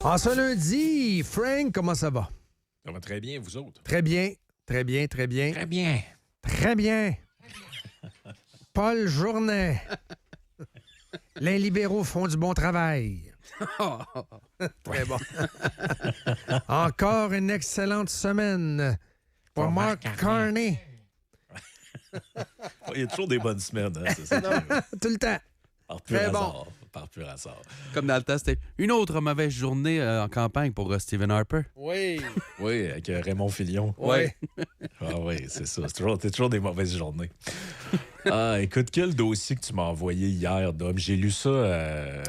En ce lundi, Frank, comment ça va? Ça va très bien, vous autres? Très bien, très bien, très bien. Très bien. Très bien. Paul Journet. Les libéraux font du bon travail. Très bon. Encore une excellente semaine pour Mark Carney. Il y a toujours des bonnes semaines, hein, c'est ça. Tout le temps. Par pur Très hasard. Par pur hasard. Comme dans le temps, c'était une autre mauvaise journée en campagne pour Stephen Harper. Oui. Oui, avec Raymond Filion. Oui. Ah oui, c'est ça. C'est toujours des mauvaises journées. Ah, écoute, quel dossier que tu m'as envoyé hier, Dom. J'ai lu ça.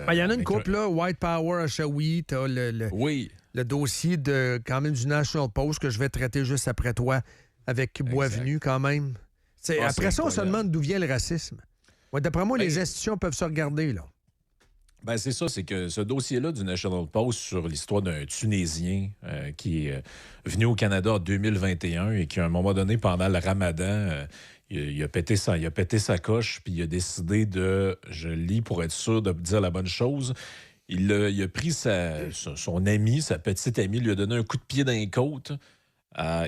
Il y en a une couple, là. White Power à Shawi. T'as Oui. le dossier de, quand même, du National Post que je vais traiter juste après toi avec Boisvenu, quand même. Après ça, on se demande d'où vient le racisme. Ouais, d'après moi, les institutions peuvent se regarder, là. Ben c'est ça, c'est que ce dossier-là du National Post sur l'histoire d'un Tunisien qui est venu au Canada en 2021 et qui, à un moment donné, pendant le Ramadan, il a pété sa coche, puis il a décidé de, je lis pour être sûr de dire la bonne chose, il a pris son ami, sa petite amie, lui a donné un coup de pied dans les côtes.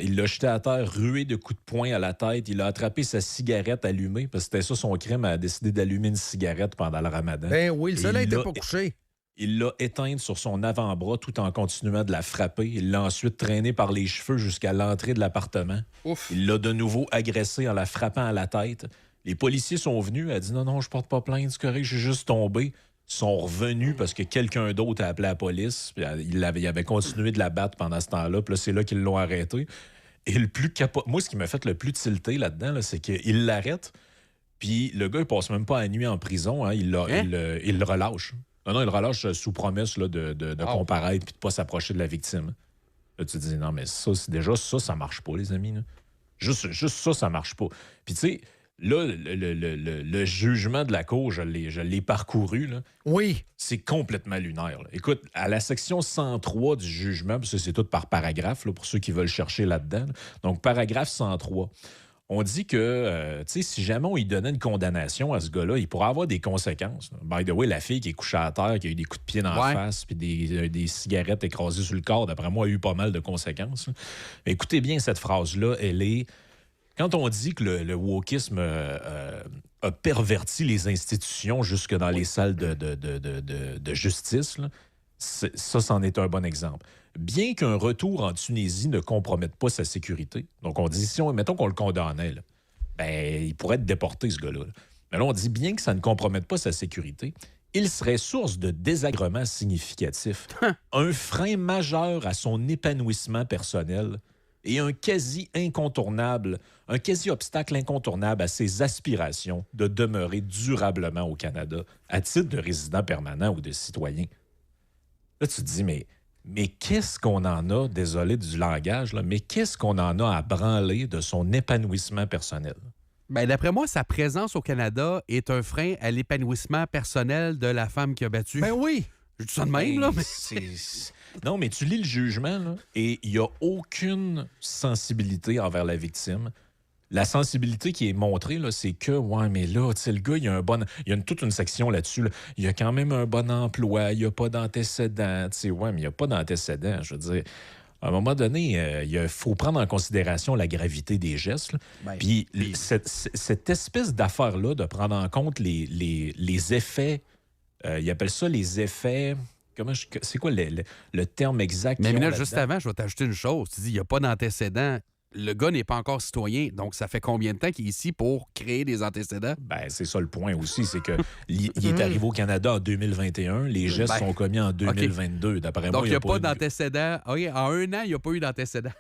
Il l'a jeté à terre, rué de coups de poing à la tête. Il a attrapé sa cigarette allumée, parce que c'était ça son crime, a décidé d'allumer une cigarette pendant le Ramadan. Ben oui, le soleil n'était pas couché. Il l'a éteinte sur son avant-bras tout en continuant de la frapper. Il l'a ensuite traînée par les cheveux jusqu'à l'entrée de l'appartement. Ouf. Il l'a de nouveau agressée en la frappant à la tête. Les policiers sont venus. Elle a dit non, je porte pas plainte, c'est correct, j'ai juste tombé. Ils sont revenus parce que quelqu'un d'autre a appelé la police. Puis il avait continué de la battre pendant ce temps-là. Puis là, c'est là qu'ils l'ont arrêté. Et le plus moi, ce qui m'a fait le plus tilter là-dedans, là, c'est qu'il l'arrête. Puis le gars, il passe même pas la nuit en prison. Hein. Il le relâche. Non, il le relâche sous promesse là, de comparaître puis de pas s'approcher de la victime. Là, tu te dis, non, mais ça, c'est déjà ça marche pas, les amis. Là. Juste ça marche pas. Puis tu sais, là, le jugement de la Cour, je l'ai parcouru. Là. Oui. C'est complètement lunaire. Là. Écoute, à la section 103 du jugement, parce que c'est tout par paragraphe, là, pour ceux qui veulent chercher là-dedans. Là. Donc, paragraphe 103. On dit que, si jamais on lui donnait une condamnation à ce gars-là, il pourrait avoir des conséquences. Là. By the way, la fille qui est couchée à terre, qui a eu des coups de pied dans la face, puis des cigarettes écrasées sur le corps, d'après moi, a eu pas mal de conséquences. Là. Mais écoutez bien cette phrase-là, elle est... Quand on dit que le wokisme a perverti les institutions jusque dans les salles de justice, là, ça, c'en est un bon exemple. Bien qu'un retour en Tunisie ne compromette pas sa sécurité, donc on dit, mettons qu'on le condamnait, là, ben, il pourrait être déporté, ce gars-là. Là. Mais là, on dit, bien que ça ne compromette pas sa sécurité, il serait source de désagréments significatifs, un frein majeur à son épanouissement personnel et un quasi-obstacle incontournable à ses aspirations de demeurer durablement au Canada à titre de résident permanent ou de citoyen. Là, tu te dis, mais qu'est-ce qu'on en a, désolé du langage, là, mais qu'est-ce qu'on en a à branler de son épanouissement personnel? Ben, d'après moi, sa présence au Canada est un frein à l'épanouissement personnel de la femme qui a battu. Ben oui. Je dis ça de même, là. Mais... Non, mais tu lis le jugement, là, et il n'y a aucune sensibilité envers la victime. La sensibilité qui est montrée, là, c'est que, ouais, mais là, tu sais, le gars, il y a toute une section là-dessus. Là. Il y a quand même un bon emploi, il n'y a pas d'antécédent. Tu sais, ouais, mais il n'y a pas d'antécédent. Je veux dire, à un moment donné, il faut prendre en considération la gravité des gestes. Puis cette espèce d'affaire-là, de prendre en compte les effets, ils appellent ça les effets... C'est quoi le terme exact? Mais là, juste avant, je vais t'ajouter une chose. Tu dis, il n'y a pas d'antécédent. Le gars n'est pas encore citoyen. Donc, ça fait combien de temps qu'il est ici pour créer des antécédents? Ben, c'est ça le point aussi. C'est que il est arrivé au Canada en 2021. Les gestes sont commis en 2022. Okay. D'après moi, donc, il n'y a pas d'antécédent. OK, en un an, il n'y a pas eu d'antécédent.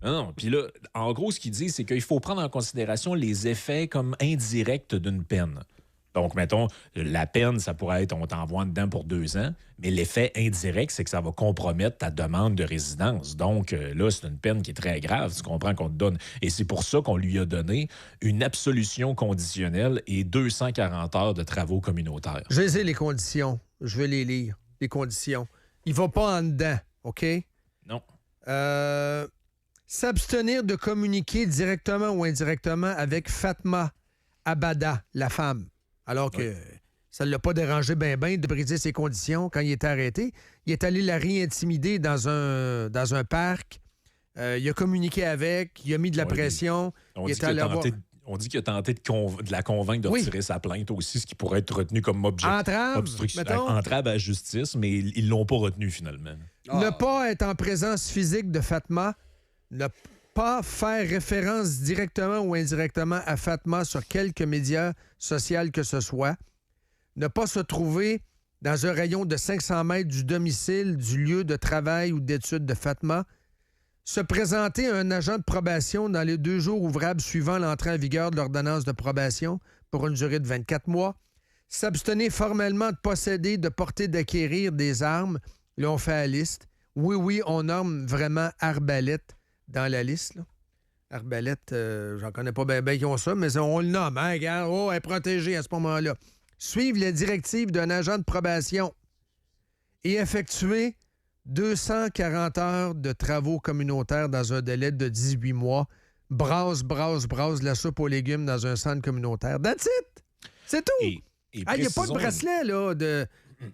Non. Puis là, en gros, ce qu'il dit, c'est qu'il faut prendre en considération les effets comme indirects d'une peine. Donc, mettons, la peine, ça pourrait être on t'envoie dedans pour 2 ans, mais l'effet indirect, c'est que ça va compromettre ta demande de résidence. Donc, là, c'est une peine qui est très grave, tu comprends qu'on te donne. Et c'est pour ça qu'on lui a donné une absolution conditionnelle et 240 heures de travaux communautaires. Je vais les conditions. Je vais les lire, les conditions. Il va pas en dedans, OK? Non. S'abstenir de communiquer directement ou indirectement avec Fatma Abada, la femme. Alors que Ça ne l'a pas dérangé ben de briser ses conditions quand il était arrêté. Il est allé la réintimider dans un parc. Il a communiqué avec, il a mis de la pression. On dit qu'il a tenté de la convaincre de retirer sa plainte aussi, ce qui pourrait être retenu comme entrave à la justice, mais ils l'ont pas retenu finalement. Ne pas être en présence physique de Fatma, ne pas faire référence directement ou indirectement à Fatma sur quelque média social que ce soit, ne pas se trouver dans un rayon de 500 mètres du domicile, du lieu de travail ou d'études de Fatma, se présenter à un agent de probation dans les 2 jours ouvrables suivant l'entrée en vigueur de l'ordonnance de probation pour une durée de 24 mois, s'abstenir formellement de posséder, de porter, d'acquérir des armes. Là, on fait la liste. Oui, on nomme vraiment arbalète dans la liste. Là. Arbalète, j'en connais pas bien qui ont ça, mais on le nomme. Hein, regarde, elle est protégée à ce moment-là. Suivre les directives d'un agent de probation et effectuer 240 heures de travaux communautaires dans un délai de 18 mois. Brasse la soupe aux légumes dans un centre communautaire. That's it! C'est tout! Il n'y a pas de bracelet, là.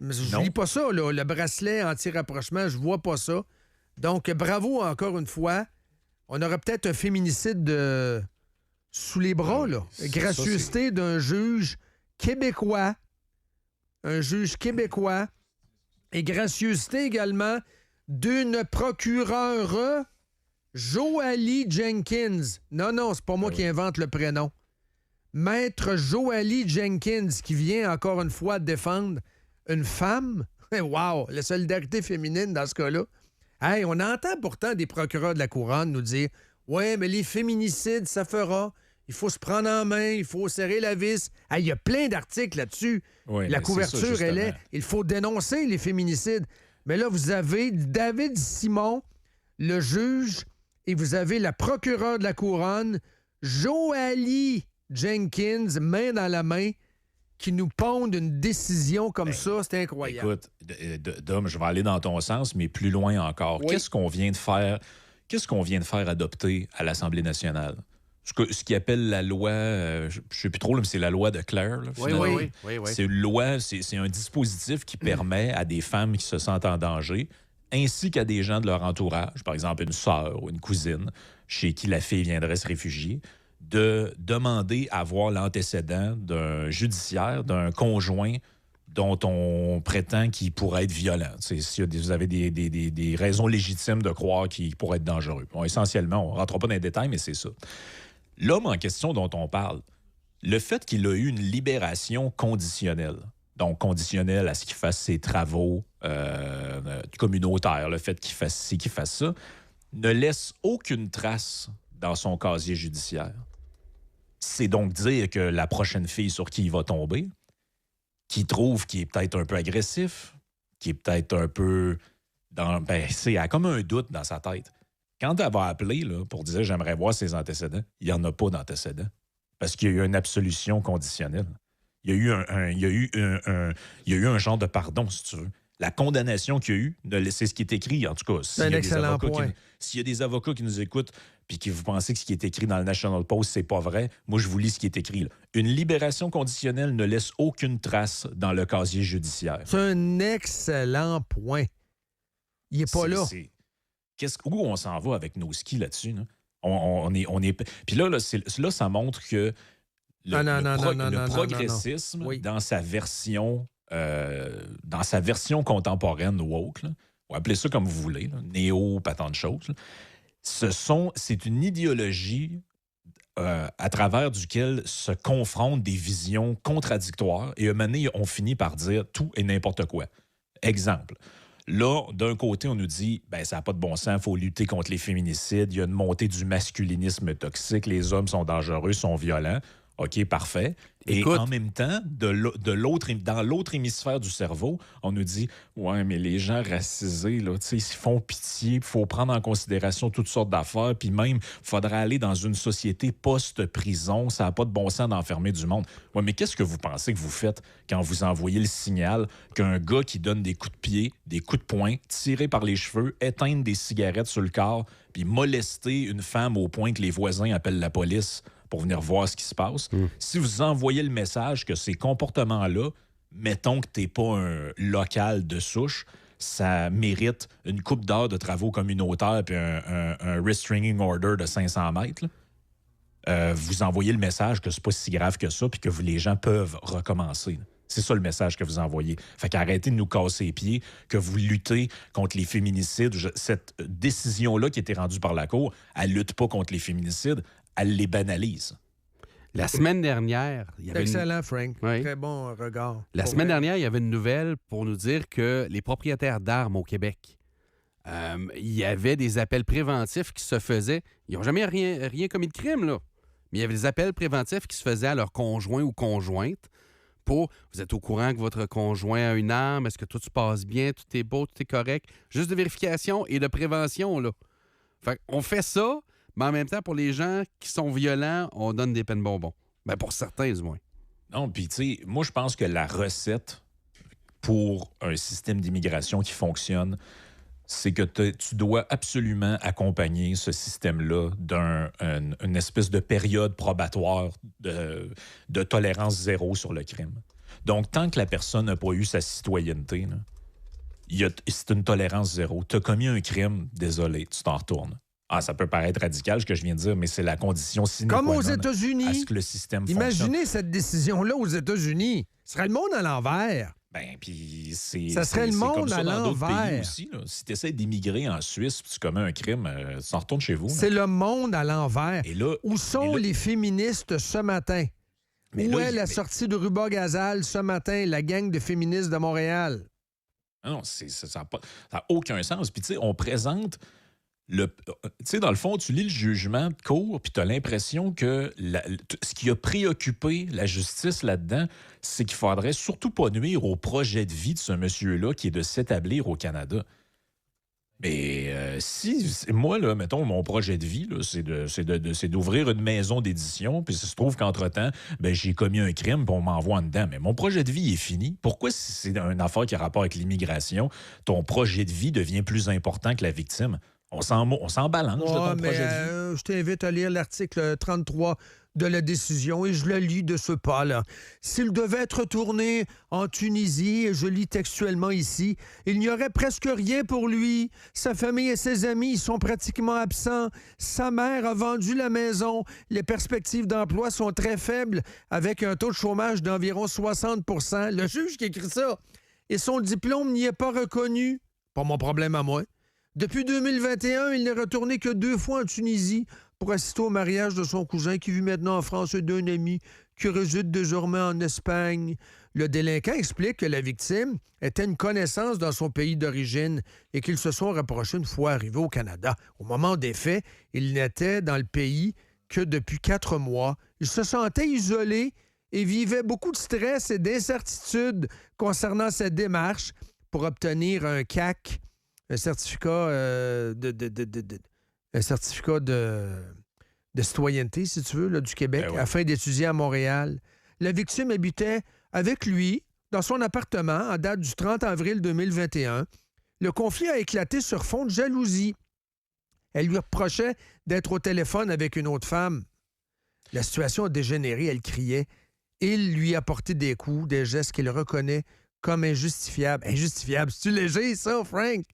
Je lis pas ça, là. Le bracelet anti-rapprochement, je vois pas ça. Donc, bravo encore une fois. On aurait peut-être un féminicide sous les bras, là. Gracieuseté d'un juge québécois. Un juge québécois. Et gracieuseté également d'une procureure, Joalie Jenkins. Non, c'est pas moi qui invente le prénom. Maître Joalie Jenkins, qui vient encore une fois défendre une femme. Wow, la solidarité féminine dans ce cas-là. Hey, on entend pourtant des procureurs de la Couronne nous dire « Ouais, mais les féminicides, ça fera. Il faut se prendre en main, il faut serrer la vis. » Il y a plein d'articles là-dessus. Oui, la couverture, elle est... Il faut dénoncer les féminicides. Mais là, vous avez David Simon, le juge, et vous avez la procureure de la Couronne, Joalie Jenkins, main dans la main, qui nous pondent une décision comme ça. C'est incroyable. Écoute, Dom, je vais aller dans ton sens, mais plus loin encore. Oui. Qu'est-ce qu'on vient de faire adopter à l'Assemblée nationale? Ce qu'ils appellent la loi, je ne sais plus trop, mais c'est la loi de Claire. Là, oui. C'est une loi, c'est un dispositif qui permet à des femmes qui se sentent en danger, ainsi qu'à des gens de leur entourage, par exemple une sœur ou une cousine, chez qui la fille viendrait se réfugier, de demander à voir l'antécédent d'un judiciaire, d'un conjoint dont on prétend qu'il pourrait être violent. Si vous avez des raisons légitimes de croire qu'il pourrait être dangereux. Bon, essentiellement, on ne rentre pas dans les détails, mais c'est ça. L'homme en question dont on parle, le fait qu'il a eu une libération conditionnelle, donc conditionnelle à ce qu'il fasse ses travaux communautaires, le fait qu'il fasse ci, qu'il fasse ça, ne laisse aucune trace dans son casier judiciaire. C'est donc dire que la prochaine fille sur qui il va tomber, qui trouve qu'il est peut-être un peu agressif, qui est peut-être un peu... elle a comme un doute dans sa tête. Quand elle va appeler là, pour dire « j'aimerais voir ses antécédents », il n'y en a pas d'antécédents. Parce qu'il y a eu une absolution conditionnelle. Il y a eu un genre de pardon, si tu veux. La condamnation qu'il y a eu, c'est ce qui est écrit, en tout cas. C'est un excellent point. S'il y a des avocats qui nous écoutent puis que vous pensez que ce qui est écrit dans le National Post, c'est pas vrai, moi, je vous lis ce qui est écrit. Là. Une libération conditionnelle ne laisse aucune trace dans le casier judiciaire. C'est un excellent point. Il n'est pas là. Où on s'en va avec nos skis là-dessus? Là? On est... Puis là, ça montre que le progressisme, oui, dans sa version contemporaine woke, là, ou appelez ça comme vous voulez, là, néo, pas tant de choses, là, c'est une idéologie à travers duquel se confrontent des visions contradictoires et à un moment donné, on finit par dire tout et n'importe quoi. Exemple. Là, d'un côté, on nous dit ça n'a pas de bon sens, il faut lutter contre les féminicides, il y a une montée du masculinisme toxique, les hommes sont dangereux, sont violents. OK, parfait. Écoute, et en même temps, dans l'autre hémisphère du cerveau, on nous dit « Ouais, mais les gens racisés, là, ils font pitié, il faut prendre en considération toutes sortes d'affaires, puis même, il faudrait aller dans une société post-prison, ça n'a pas de bon sens d'enfermer du monde. » Ouais, mais qu'est-ce que vous pensez que vous faites quand vous envoyez le signal qu'un gars qui donne des coups de pied, des coups de poing, tiré par les cheveux, éteindre des cigarettes sur le corps, puis molester une femme au point que les voisins appellent la police pour venir voir ce qui se passe. Si vous envoyez le message que ces comportements-là mettons que tu n'es pas un local de souche, ça mérite une coupe d'heures de travaux communautaires puis un restraining order de 500 mètres. Vous envoyez le message que c'est pas si grave que ça puis que les gens peuvent recommencer. Là. C'est ça le message que vous envoyez. Fait qu'arrêtez de nous casser les pieds, que vous luttez contre les féminicides. Cette décision-là qui a été rendue par la Cour, elle ne lutte pas contre les féminicides, elle les banalise. La semaine dernière, il y avait Excellent, Frank. Oui. Très bon regard. La semaine dernière, il y avait une nouvelle pour nous dire que les propriétaires d'armes au Québec, il y avait des appels préventifs qui se faisaient. Ils n'ont jamais rien commis de crime, là. Mais il y avait des appels préventifs qui se faisaient à leur conjoint ou conjointe pour « Vous êtes au courant que votre conjoint a une arme? Est-ce que tout se passe bien? Tout est beau? Tout est correct? » Juste de vérification et de prévention, là. Fait qu'on fait ça, mais en même temps, pour les gens qui sont violents, on donne des peines bonbons. Ben pour certains, du moins. Non, puis tu sais, moi, je pense que la recette pour un système d'immigration qui fonctionne, c'est que tu dois absolument accompagner ce système-là d'une espèce de période probatoire de tolérance zéro sur le crime. Donc, tant que la personne n'a pas eu sa citoyenneté, c'est une tolérance zéro. Tu as commis un crime, désolé, tu t'en retournes. Ah, ça peut paraître radical, ce que je viens de dire, mais c'est la condition sine qua non Comme aux à États-Unis. ce que le système fonctionne. Imaginez cette décision-là aux États-Unis. Ce serait le monde à l'envers. Ben, puis c'est. Ça serait le c'est monde comme ça à dans d'autres l'envers. pays aussi, là. Si tu essaies d'immigrer en Suisse puis tu commets un crime, tu t'en retournes chez vous. Là. C'est le monde à l'envers. Et là, Où sont les féministes ce matin? Où est la sortie de Ruba Gazal ce matin, la gang de féministes de Montréal? Non, ça n'a aucun sens. Puis, tu sais, on présente. Tu sais, dans le fond, tu lis le jugement de cour, puis tu as l'impression que ce qui a préoccupé la justice là-dedans, c'est qu'il faudrait surtout pas nuire au projet de vie de ce monsieur-là qui est de s'établir au Canada. Mais moi, là, mettons, mon projet de vie, là, c'est d'ouvrir une maison d'édition, puis il se trouve qu'entre-temps, j'ai commis un crime, puis on m'envoie en dedans. Mais mon projet de vie est fini. Pourquoi, si c'est une affaire qui a rapport avec l'immigration, ton projet de vie devient plus important que la victime? On s'en balance de ton projet de vie. Je t'invite à lire l'article 33 de la décision et je le lis de ce pas-là. S'il devait être tourné en Tunisie, et je lis textuellement ici, il n'y aurait presque rien pour lui. Sa famille et ses amis sont pratiquement absents. Sa mère a vendu la maison. Les perspectives d'emploi sont très faibles, avec un taux de chômage d'environ 60 %. Le juge qui écrit ça. Et son diplôme n'y est pas reconnu. Pas mon problème à moi. Depuis 2021, il n'est retourné que 2 fois en Tunisie pour assister au mariage de son cousin qui vit maintenant en France et d'un ami qui réside désormais en Espagne. Le délinquant explique que la victime était une connaissance dans son pays d'origine et qu'ils se sont rapprochés une fois arrivés au Canada. Au moment des faits, il n'était dans le pays que depuis 4 mois. Il se sentait isolé et vivait beaucoup de stress et d'incertitude concernant cette démarche pour obtenir un CAC, un certificat de citoyenneté, si tu veux, là, du Québec, ouais. afin d'étudier à Montréal. La victime habitait avec lui dans son appartement en date du 30 avril 2021. Le conflit a éclaté sur fond de jalousie. Elle lui reprochait d'être au téléphone avec une autre femme. La situation a dégénéré, elle criait. Il lui a porté des coups, des gestes qu'il reconnaît comme injustifiables. Injustifiables, c'est-tu léger, ça, Frank?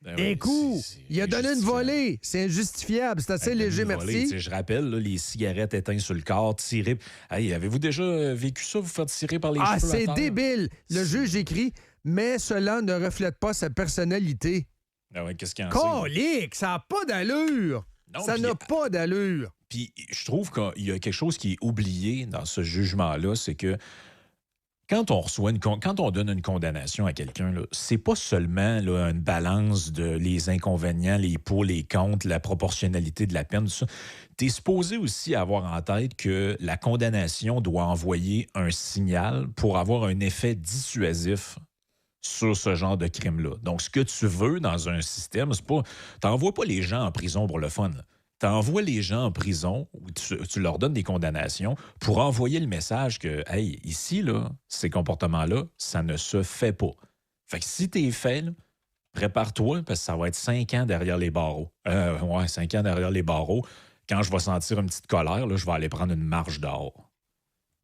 Un coup, il a donné une volée. C'est injustifiable. C'est assez léger, merci. Je rappelle, là, les cigarettes éteintes sur le corps, tirées. Hey, avez-vous déjà vécu ça, vous faire tirer par les cheveux? Ah, c'est débile. Le juge écrit, mais cela ne reflète pas sa personnalité. Ah ouais, qu'est-ce qu'il y en a? Colique, ça n'a pas d'allure. Ça n'a pas d'allure. Puis je trouve qu'il y a quelque chose qui est oublié dans ce jugement-là, c'est que quand on donne une condamnation à quelqu'un, là, c'est pas seulement là, une balance de les inconvénients, les pour, les contre, la proportionnalité de la peine, tout ça. Tu es supposé aussi avoir en tête que la condamnation doit envoyer un signal pour avoir un effet dissuasif sur ce genre de crime-là. Donc, ce que tu veux dans un système, c'est pas... T'envoies pas les gens en prison pour le fun. T'envoies les gens en prison, ou tu leur donnes des condamnations pour envoyer le message que, hey, ici, là, ces comportements-là, ça ne se fait pas. Fait que si t'es fait, là, prépare-toi, parce que ça va être 5 ans derrière les barreaux. 5 ans derrière les barreaux. Quand je vais sentir une petite colère, là, je vais aller prendre une marche dehors.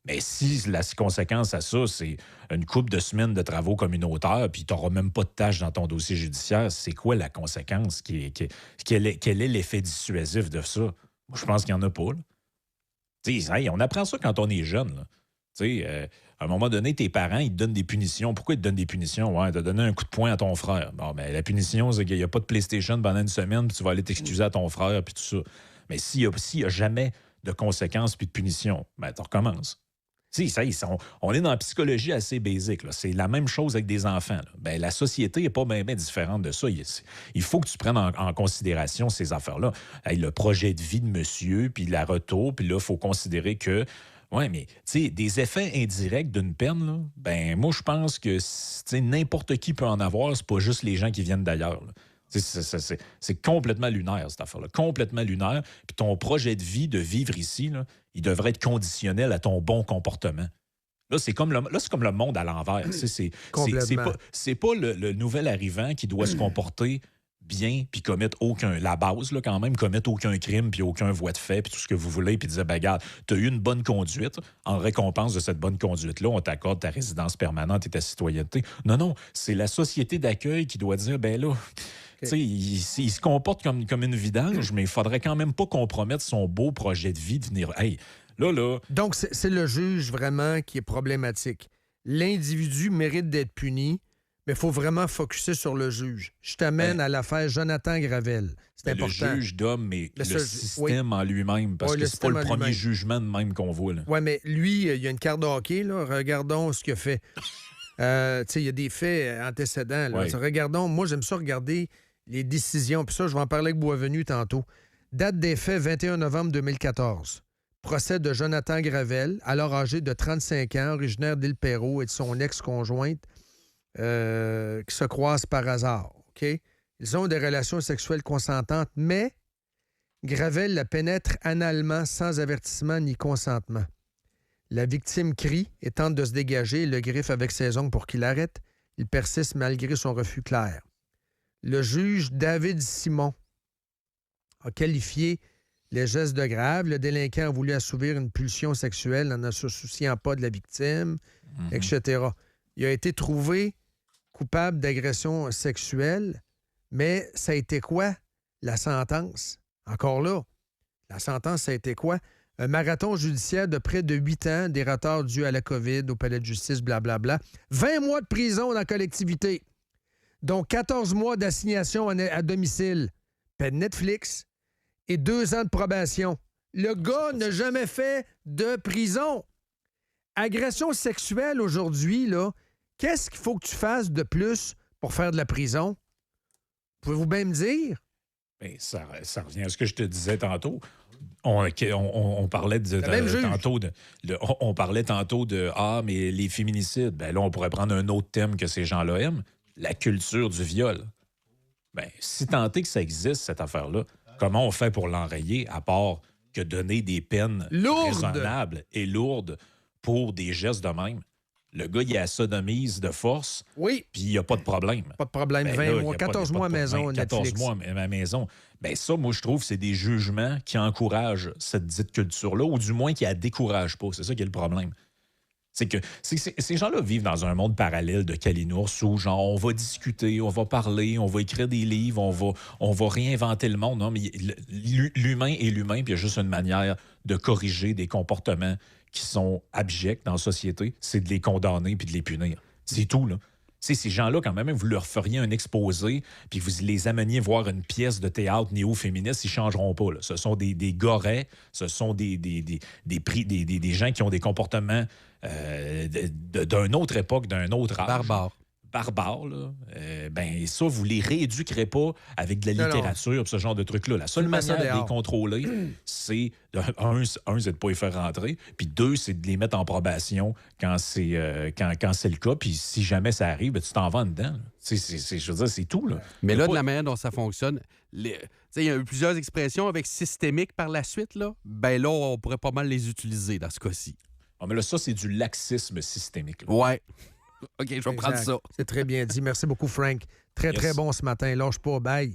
Mais si la conséquence à ça, c'est une couple de semaines de travaux communautaires, puis tu n'auras même pas de tâches dans ton dossier judiciaire, c'est quoi la conséquence? Quel est l'effet dissuasif de ça? Moi, je pense qu'il n'y en a pas. Là. Hey, on apprend ça quand on est jeune. Là. À un moment donné, tes parents, ils te donnent des punitions. Pourquoi ils te donnent des punitions? Ouais, t'as donné un coup de poing à ton frère. Bon, ben, la punition, c'est qu'il n'y a pas de PlayStation pendant une semaine, puis tu vas aller t'excuser à ton frère, puis tout ça. Mais s'il n'y a jamais de conséquences puis de punitions, ben, tu recommences. On est dans la psychologie assez basique. Là. C'est la même chose avec des enfants. Là. Ben, la société n'est pas bien différente de ça. Il faut que tu prennes en considération ces affaires-là. Hey, le projet de vie de monsieur, puis la retour, puis là, il faut considérer que oui, mais des effets indirects d'une peine, là, ben moi, je pense que n'importe qui peut en avoir, c'est pas juste les gens qui viennent d'ailleurs. Là. C'est complètement lunaire, cette affaire-là. Complètement lunaire. Puis ton projet de vie, de vivre ici, là, il devrait être conditionnel à ton bon comportement. Là, c'est comme le monde à l'envers. C'est pas le nouvel arrivant qui doit se comporter bien, puis commettre la base, là, quand même, commettre aucun crime, puis aucun voie de fait, puis tout ce que vous voulez, puis dire, ben, regarde, tu as eu une bonne conduite. En récompense de cette bonne conduite-là, on t'accorde ta résidence permanente et ta citoyenneté. Non, c'est la société d'accueil qui doit dire, ben là, il se comporte comme une vidange, mais il faudrait quand même pas compromettre son beau projet de vie de venir. Hey, là. Donc, c'est le juge vraiment qui est problématique. L'individu mérite d'être puni, mais il faut vraiment focusser sur le juge. Je t'amène à l'affaire Jonathan Gravel. C'est important. Le juge d'homme, mais le système en lui-même, parce que c'est pas le premier jugement de même qu'on voit. Oui, mais lui, il y a une carte de hockey. Là. Regardons ce qu'il a fait. Il y a des faits antécédents. Là. Regardons, moi, j'aime ça regarder les décisions. Puis ça, je vais en parler avec Boisvenu tantôt. Date des faits, 21 novembre 2014. Procès de Jonathan Gravel, alors âgé de 35 ans, originaire d'Île-Perrot et de son ex-conjointe, qui se croisent par hasard. OK? Ils ont des relations sexuelles consentantes, mais Gravel la pénètre analement sans avertissement ni consentement. La victime crie et tente de se dégager et le griffe avec ses ongles pour qu'il arrête. Il persiste malgré son refus clair. Le juge David Simon a qualifié les gestes de grave. Le délinquant a voulu assouvir une pulsion sexuelle en ne se souciant pas de la victime, etc. Il a été trouvé coupable d'agression sexuelle, mais ça a été quoi, la sentence? Encore là, la sentence, ça a été quoi? Un marathon judiciaire de près de 8 ans, des retards dus à la COVID, au palais de justice, blablabla. 20 mois de prison dans la collectivité, dont 14 mois d'assignation à domicile, peine Netflix, et 2 ans de probation. Le gars n'a jamais fait de prison. Agression sexuelle aujourd'hui, là, qu'est-ce qu'il faut que tu fasses de plus pour faire de la prison? Pouvez-vous bien me dire? Bien, ça revient à ce que je te disais tantôt. On parlait on parlait tantôt de mais les féminicides. Ben là, on pourrait prendre un autre thème que ces gens-là aiment, la culture du viol. Ben, si tant est que ça existe, cette affaire-là, comment on fait pour l'enrayer, à part que donner des peines raisonnables et lourdes pour des gestes de même? Le gars, il a sodomise de force, oui, puis il n'y a pas de problème. Pas de problème. Ben 20 là, mois, 14 mois à maison, 14 Netflix. mois à ma maison. Bien, ça, moi, je trouve que c'est des jugements qui encouragent cette dite culture-là, ou du moins qui la découragent pas. C'est ça qui est le problème. C'est que ces gens-là vivent dans un monde parallèle de Kalinours où, genre, on va discuter, on va parler, on va écrire des livres, on va réinventer le monde. Non, mais l'humain est l'humain, puis il y a juste une manière de corriger des comportements qui sont abjects dans la société, c'est de les condamner puis de les punir. C'est tout, là. Ces gens-là, quand même, vous leur feriez un exposé puis vous les ameniez voir une pièce de théâtre néo-féministe, ils ne changeront pas. Là. Ce sont des gorets, ce sont des gens qui ont des comportements d'une autre époque, d'un autre âge. Barbares, là. Ben ça, vous les rééduquerez pas avec de la littérature ce genre de trucs-là. La seule manière de les contrôler, c'est, c'est de pas les faire rentrer, puis 2, c'est de les mettre en probation quand c'est le cas, puis si jamais ça arrive, ben, tu t'en vas dedans. Je veux dire, c'est tout. Là. Mais là, de la manière dont ça fonctionne, il y a eu plusieurs expressions avec systémique par la suite. Là. Ben là, on pourrait pas mal les utiliser dans ce cas-ci. Ah, mais là, ça, c'est du laxisme systémique. Là. Ouais. OK, je vais prendre ça. C'est très bien dit. Merci beaucoup, Frank. Très bon ce matin. Lâche pas. Bye.